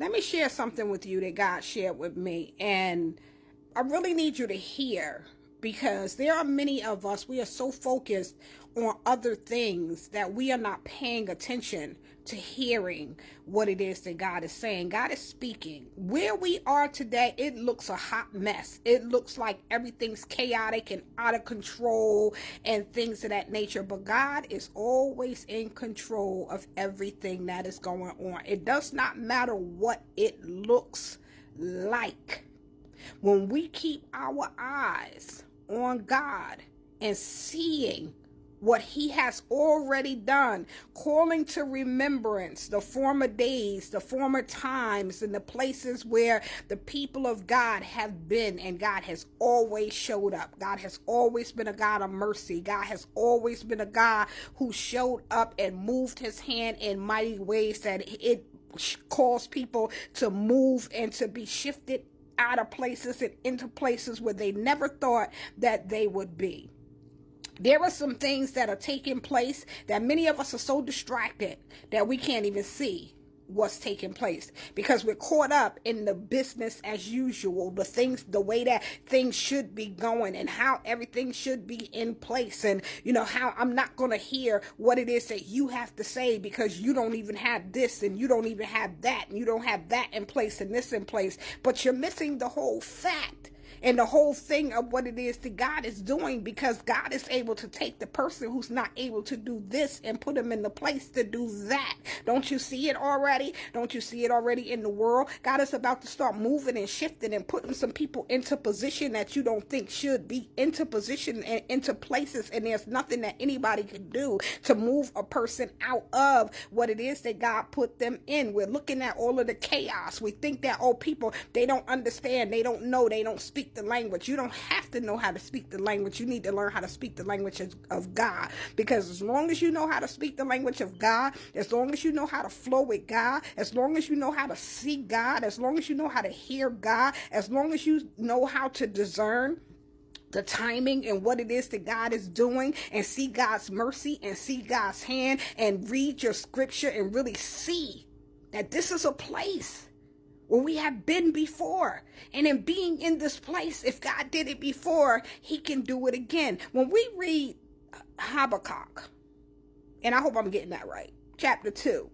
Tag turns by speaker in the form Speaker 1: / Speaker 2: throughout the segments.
Speaker 1: Let me share something with you that God shared with me. And I really need you to hear, because there are many of us, we are so focused on other things that we are not paying attention to hearing what it is that God is saying. God is speaking. Where we are today, it looks a hot mess. It looks like everything's chaotic and out of control and things of that nature. But God is always in control of everything that is going on. It does not matter what it looks like. When we keep our eyes on God and seeing what he has already done, calling to remembrance the former days, the former times, and the places where the people of God have been, and God has always showed up. God has always been a God of mercy. God has always been a God who showed up and moved his hand in mighty ways that it caused people to move and to be shifted out of places and into places where they never thought that they would be. There are some things that are taking place that many of us are so distracted that we can't even see what's taking place, because we're caught up in the business as usual, the way that things should be going and how everything should be in place. And how I'm not going to hear what it is that you have to say, because you don't even have this and you don't even have that and you don't have that in place and this in place. But you're missing the whole fact and the whole thing of what it is that God is doing, because God is able to take the person who's not able to do this and put them in the place to do that. Don't you see it already? Don't you see it already in the world? God is about to start moving and shifting and putting some people into position that you don't think should be into position and into places, and there's nothing that anybody can do to move a person out of what it is that God put them in. We're looking at all of the chaos. We think that, people, they don't understand, they don't know, they don't speak the language. You don't have to know how to speak the language. You need to learn how to speak the language of God, because as long as you know how to speak the language of God, as long as you know how to flow with God, as long as you know how to see God, as long as you know how to hear God, as long as you know how to discern the timing and what it is that God is doing, and see God's mercy and see God's hand, and read your scripture and really see that this is a place where we have been before. And in being in this place, if God did it before, he can do it again. When we read Habakkuk, and I hope I'm getting that right, chapter 2,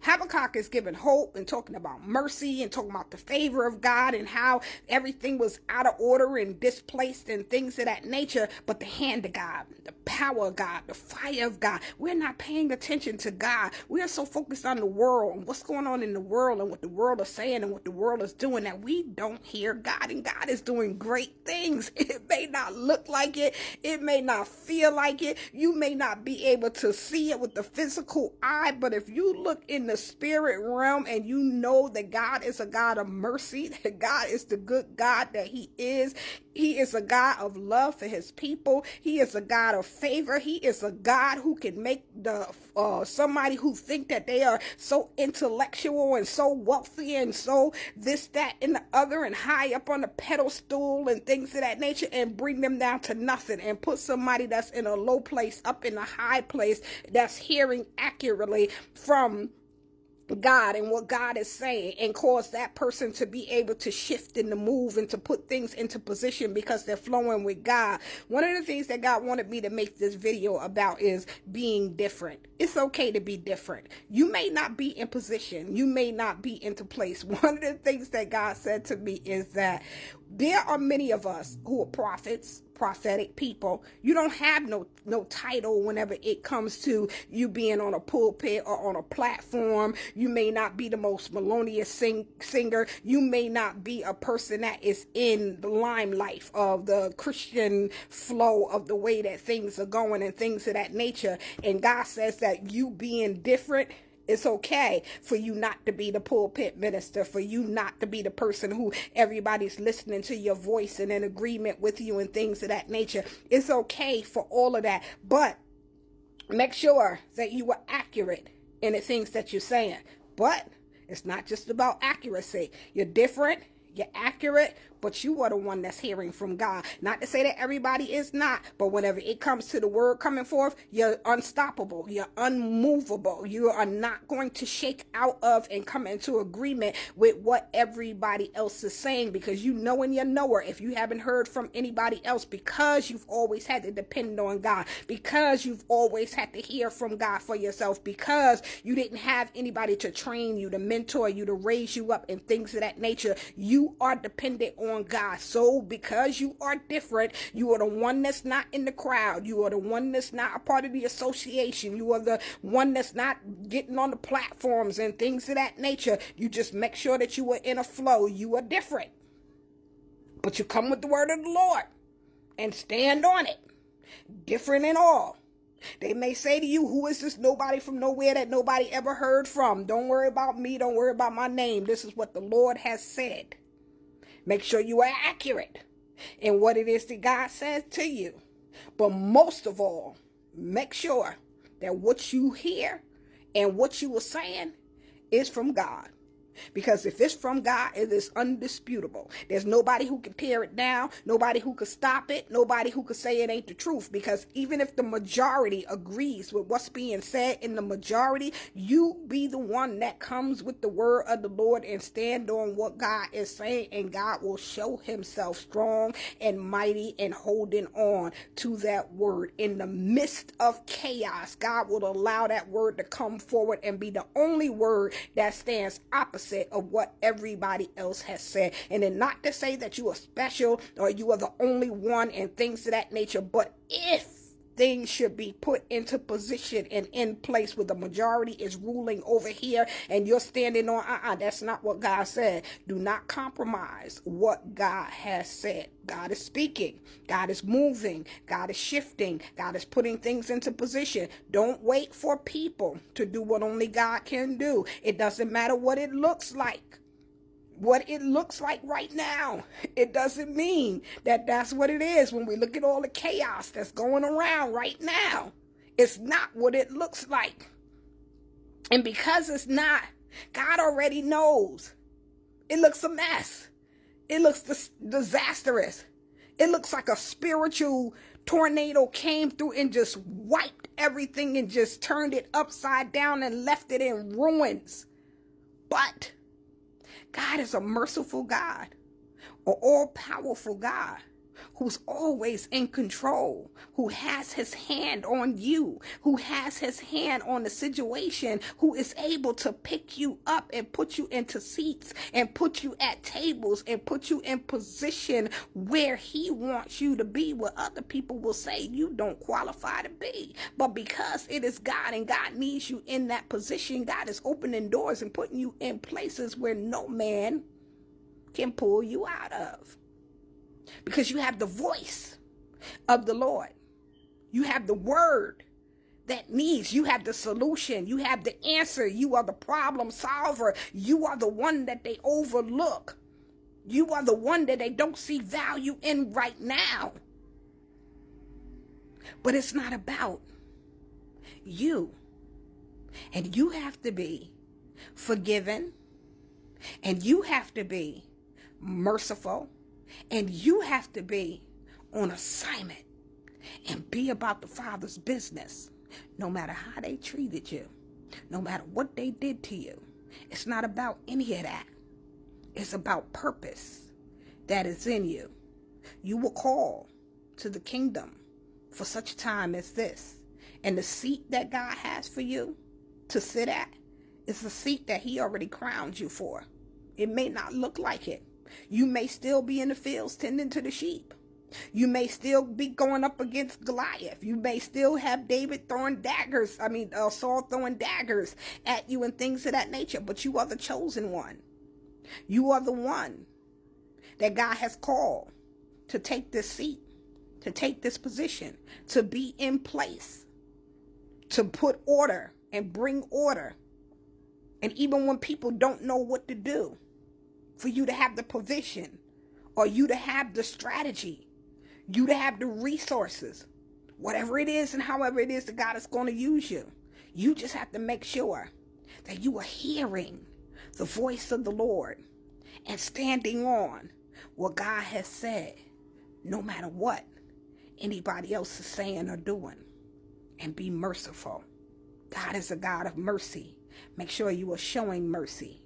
Speaker 1: Habakkuk is giving hope and talking about mercy and talking about the favor of God and how everything was out of order and displaced and things of that nature. But the hand of God, the power of God, the fire of God, we're not paying attention to God. We are so focused on the world and what's going on in the world and what the world is saying and what the world is doing that we don't hear God. And God is doing great things. It may not look like it. It may not feel like it. You may not be able to see it with the physical eye, but if you look in the spirit realm and you know that God is a God of mercy, that God is the good God that he is a God of love for his people. He is a God of favor. He is a God who can make the somebody who think that they are so intellectual and so wealthy and so this, that, and the other and high up on the pedestal and things of that nature, and bring them down to nothing, and put somebody that's in a low place up in a high place that's hearing accurately from God and what God is saying, and cause that person to be able to shift and to move and to put things into position because they're flowing with God. One of the things that God wanted me to make this video about is being different. It's okay to be different. You may not be in position. You may not be into place. One of the things that God said to me is that there are many of us who are prophets, prophetic people. You don't have no title whenever it comes to you being on a pulpit or on a platform. You may not be the most melodious singer. You may not be a person that is in the limelight of the Christian flow of the way that things are going and things of that nature. And God says that you being different, it's okay for you not to be the pulpit minister, for you not to be the person who everybody's listening to your voice and in agreement with you and things of that nature. It's okay for all of that, but make sure that you are accurate in the things that you're saying. But it's not just about accuracy. You're different, you're accurate, but you are the one that's hearing from God. Not to say that everybody is not, but whenever it comes to the word coming forth, you're unstoppable, you're unmovable. You are not going to shake out of and come into agreement with what everybody else is saying, because you know in your knower, if you haven't heard from anybody else, because you've always had to depend on God, because you've always had to hear from God for yourself, because you didn't have anybody to train you, to mentor you, to raise you up, and things of that nature, you are dependent on God. So because you are different, you are the one that's not in the crowd, you are the one that's not a part of the association, you are the one that's not getting on the platforms and things of that nature. You just make sure that you are in a flow. You are different, but you come with the word of the Lord and stand on it. Different in all. They may say to you, who is this nobody from nowhere that nobody ever heard from? Don't worry about me. Don't worry about my name. This is what the Lord has said. Make sure you are accurate in what it is that God says to you. But most of all, make sure that what you hear and what you are saying is from God. Because if it's from God, it is undisputable. There's nobody who can tear it down, nobody who can stop it, nobody who can say it ain't the truth. Because even if the majority agrees with what's being said in the majority, you be the one that comes with the word of the Lord and stand on what God is saying, and God will show himself strong and mighty and holding on to that word. In the midst of chaos, God will allow that word to come forward and be the only word that stands opposite of what everybody else has said. And then not to say that you are special or you are the only one and things of that nature, but if things should be put into position and in place where the majority is ruling over here and you're standing on, that's not what God said. Do not compromise what God has said. God is speaking. God is moving. God is shifting. God is putting things into position. Don't wait for people to do what only God can do. It doesn't matter what it looks like. What it looks like right now, it doesn't mean that that's what it is. When we look at all the chaos that's going around right now, it's not what it looks like. And because it's not, God already knows. It looks a mess. It looks disastrous. It looks like a spiritual tornado came through and just wiped everything and just turned it upside down and left it in ruins. But God is a merciful God, an all-powerful God, who's always in control, who has his hand on you, who has his hand on the situation, who is able to pick you up and put you into seats and put you at tables and put you in position where he wants you to be, where other people will say you don't qualify to be. But because it is God and God needs you in that position, God is opening doors and putting you in places where no man can pull you out of. Because you have the voice of the Lord. You have the word that needs. You have the solution. You have the answer. You are the problem solver. You are the one that they overlook. You are the one that they don't see value in right now. But it's not about you. And you have to be forgiven. And you have to be merciful. And you have to be on assignment and be about the Father's business, no matter how they treated you, no matter what they did to you. It's not about any of that. It's about purpose that is in you. You were called to the kingdom for such a time as this. And the seat that God has for you to sit at is the seat that he already crowned you for. It may not look like it. You may still be in the fields tending to the sheep. You may still be going up against Goliath. You may still have David throwing daggers. Saul throwing daggers at you and things of that nature. But you are the chosen one. You are the one that God has called to take this seat, to take this position, to be in place, to put order and bring order. And even when people don't know what to do, for you to have the provision, or you to have the strategy, you to have the resources, whatever it is and however it is that God is going to use you. You just have to make sure that you are hearing the voice of the Lord and standing on what God has said, no matter what anybody else is saying or doing, and be merciful. God is a God of mercy. Make sure you are showing mercy